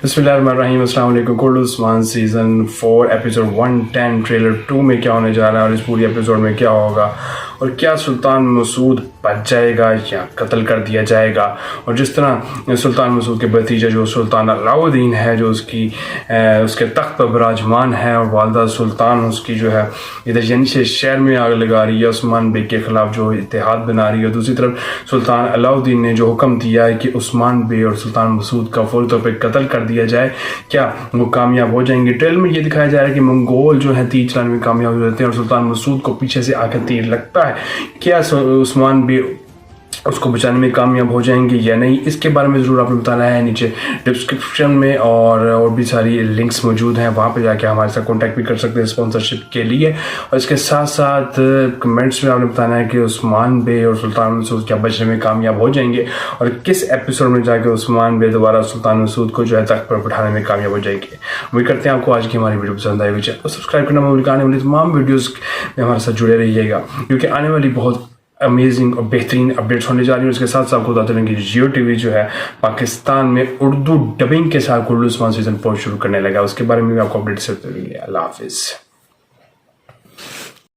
बिस्मिल्लाहिर्रहमानिर्रहीम, अस्सलाम वालेकुम। Qurratul Usman season 4 episode 110 trailer 2 में क्या होने जा रहा है और इस पूरी एपिसोड में क्या होगा और क्या सुल्तान मसूद बच जाएगा या कत्ल कर दिया जाएगा। और जिस तरह सुल्तान मसूद के भतीजा जो सुल्तान अलाउद्दीन है, जो उसके तख्त पर विराजमान है, और वालदा सुल्तान उसकी जो है इधर यानी से शहर में आग लगा रही है, उस्मान बेग के खिलाफ जो इत्तेहाद बना रही है। दूसरी तरफ सुल्तान अलाउद्दीन ने जो हुक्म दिया है कि उस्मान बेग और सुल्तान मसूद का फौरी तौर पर कत्ल कर दिया जाए, क्या वो कामयाब हो जाएंगे। ट्रेलर में ये दिखाया जा रहा है कि मंगोल जो है तीर चलाने में कामयाब हो जाते हैं और सुल्तान मसूद को पीछे से आकर तीर लगता है। क्या उस्मान बेग उसको बचाने में कामयाब हो जाएंगे या नहीं, इसके बारे में ज़रूर आपने बताना है। नीचे डिस्क्रिप्शन में और भी सारी लिंक्स मौजूद हैं, वहाँ पे जाके हमारे साथ कांटेक्ट भी कर सकते हैं स्पॉन्सरशिप के लिए। और इसके साथ साथ कमेंट्स में आपने बताना है कि उस्मान बेग और सुल्तान मसूद क्या बचने में कामयाब हो जाएंगे और किस एपिसोड में जाके उस्मान बेग दोबारा सुल्तान मसूद को जो है तख्त पर बिठाने में कामयाब हो जाएंगे। उम्मीद करते हैं आपको आज की हमारी वीडियो पसंद आएगी। चैनल को सब्सक्राइब करना मत भूलिएगा। आने वाली तमाम वीडियोज़ में हमारे साथ जुड़े रहिएगा, क्योंकि आने वाली बहुत अमेजिंग और बेहतरीन अपडेट्स होने जा रही है। उसके साथ साथ आपको बताते हैं कि जियो टीवी जो है पाकिस्तान में उर्दू डबिंग के साथ कुर्रतुल उस्मान सीजन 4 शुरू करने लगा। उसके बारे में भी आपको अपडेट्स देते रहेंगे। अल्लाह हाफिज़।